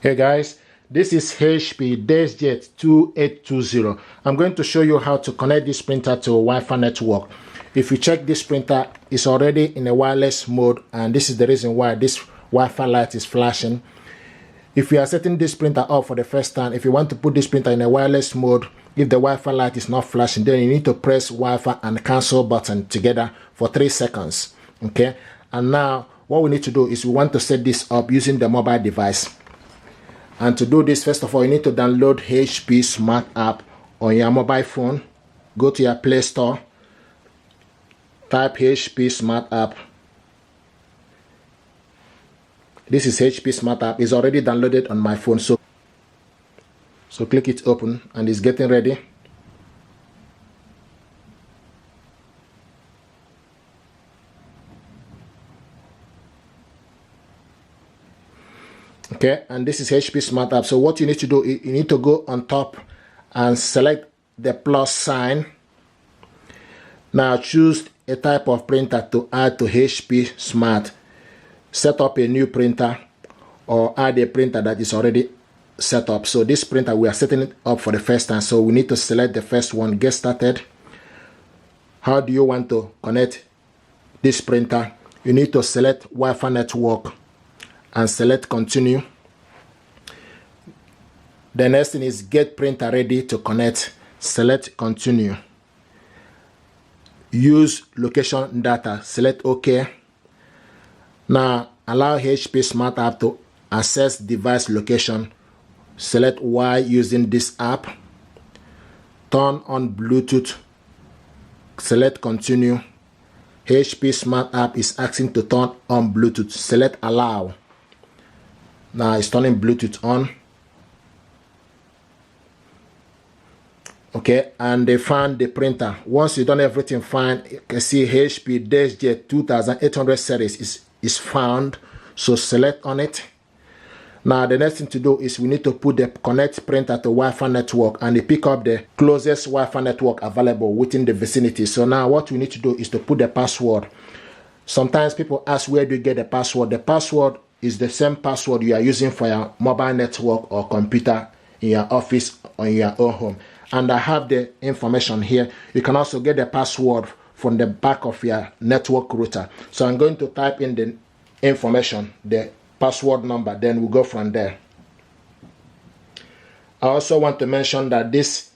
Hey guys, this is HP Deskjet 2820. I'm going to show you how to connect this printer to a Wi-Fi network. If you check this printer, it's already in a wireless mode, and this is the reason why this Wi-Fi light is flashing. If you are setting this printer up for the first time, if you want to put this printer in a wireless mode, if the Wi-Fi light is not flashing, then you need to press Wi-Fi and cancel button together for 3 seconds. Okay, and now what we need to do is we want to set this up using the mobile device. And to do this, first of all, you need to download HP Smart App on your mobile phone. Go to your Play Store, type HP Smart App. This is HP Smart App. It's already downloaded on my phone, so click it open, and it's getting ready. Okay, and this is HP Smart App. So what you need to do, you need to go on top and select the plus sign. Now choose a type of printer to add to HP Smart. Set up a new printer or add a printer that is already set up. So this printer, we are setting it up for the first time. So we need to select the first one, get started. How do you want to connect this printer? You need to select Wi-Fi network and select continue. The next thing is get printer ready to connect. Select continue. Use location data. Select OK. Now allow HP Smart App to access device location. Select Y using this app. Turn on Bluetooth. Select continue. HP Smart App is asking to turn on Bluetooth. Select allow. Now it's turning Bluetooth on. Okay, and they found the printer. Once you've done everything fine, you can see HP Deskjet 2820 series is found. So select on it. Now the next thing to do is we need to put the connect printer to Wi-Fi network, and they pick up the closest Wi-Fi network available within the vicinity. So now what we need to do is to put the password. Sometimes people ask, where do you get the password? The password is the same password you are using for your mobile network or computer in your office or in your own home. And I have the information here. You can also get the password from the back of your network router. So I'm going to type in the information, the password number, then we'll go from there. I also want to mention that this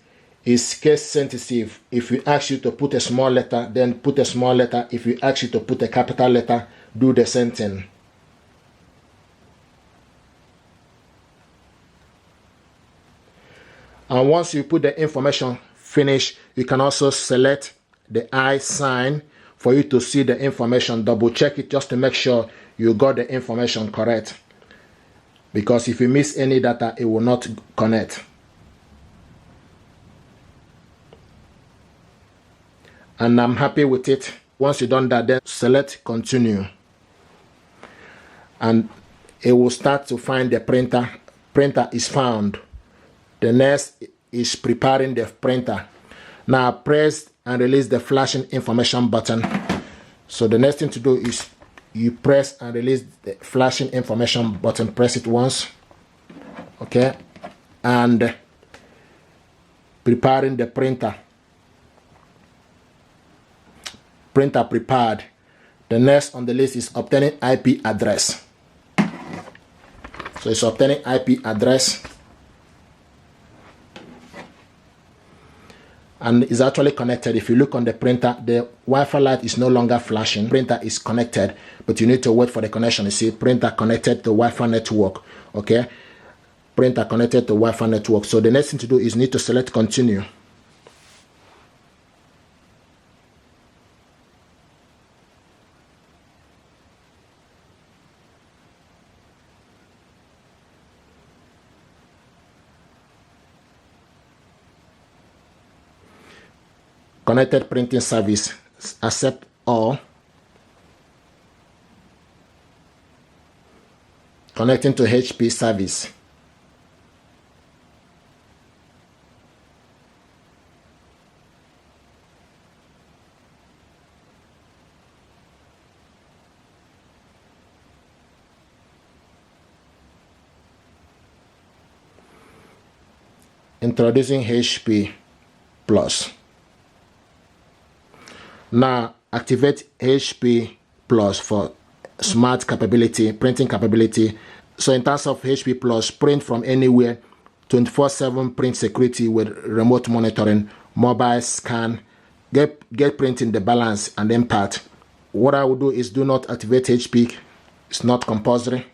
is case sensitive. If we ask you to put a small letter, then put a small letter. If we ask you to put a capital letter, do the same thing. And once you put the information finish, you can also select the I sign for you to see the information. Double check it just to make sure you got the information correct. Because if you miss any data, it will not connect. And I'm happy with it. Once you've done that, then select continue. And it will start to find the printer. Printer is found. The next is preparing the printer. Now press and release the flashing information button. So the next thing to do is you press and release the flashing information button. Press it once. Okay. And preparing the printer. Printer prepared. The next on the list is obtaining IP address. So it's obtaining IP address. And is actually connected. If you look on the printer, the Wi-Fi light is no longer flashing. Printer is connected, but you need to wait for the connection. You see, printer connected to Wi-Fi network. Okay, printer connected to Wi-Fi network. So the next thing to do is need to select continue. Connected printing service, accept all. Connecting to HP service. Introducing HP Plus. Now activate HP Plus for smart capability, printing capability. So in terms of HP Plus, print from anywhere, 24/7 print security with remote monitoring, mobile scan, get printing the balance and impact. What I will do is do not activate HP. It's not compulsory.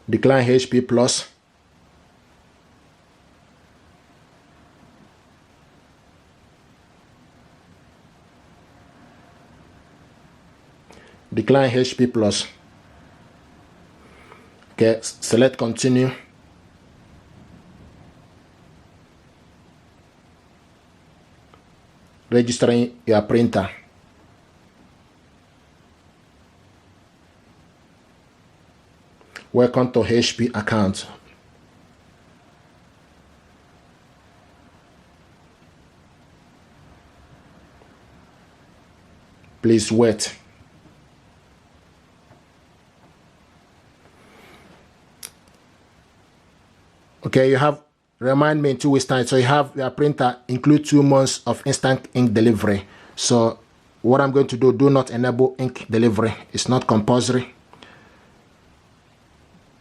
Decline HP Plus. Decline HP Plus. Okay, select continue. Registering your printer. Welcome to HP account. Please wait. Okay, you have, remind me in 2 weeks time. So you have your printer include 2 months of instant ink delivery. So what I'm going to do not enable ink delivery. It's not compulsory.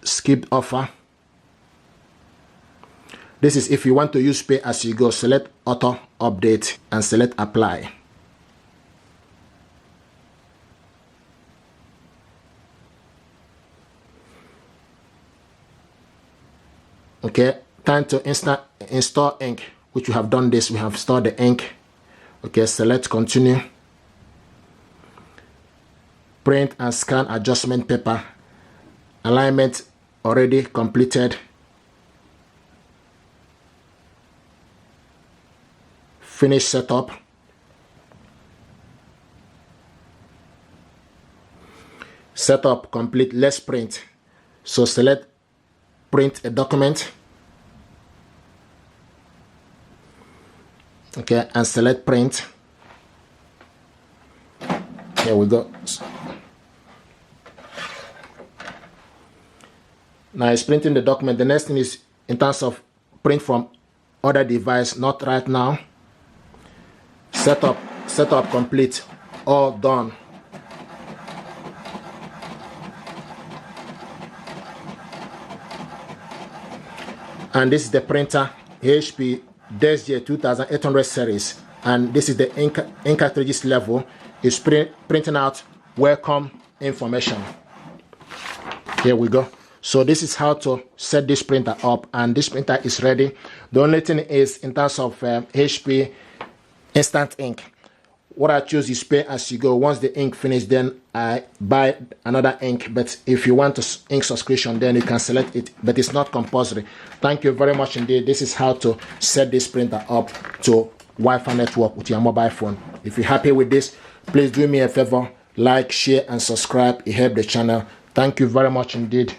Skip offer. This is if you want to use pay as you go. Select auto update and select apply. Okay, time to install ink, which we have done this. We have stored the ink. Okay, select continue. Print and scan adjustment paper. Alignment already completed. Finish setup. Setup complete. Let's print. So select print a document. Okay, and select print. Here we go. Now it's printing the document. The next thing is in terms of print from other device, not right now. Setup complete, all done. And this is the printer, HP Deskjet 2820 series, and this is the ink cartridges level. It's printing out welcome information. Here we go. So this is how to set this printer up, and this printer is ready. The only thing is in terms of HP instant ink, what I choose is pay as you go. Once the ink finishes, then I buy another ink. But if you want to ink subscription, then you can select it, but it's not compulsory. Thank you very much indeed. This is how to set this printer up to Wi-Fi network with your mobile phone. If you're happy with this, please do me a favor, like, share and subscribe. It helps the channel. Thank you very much indeed.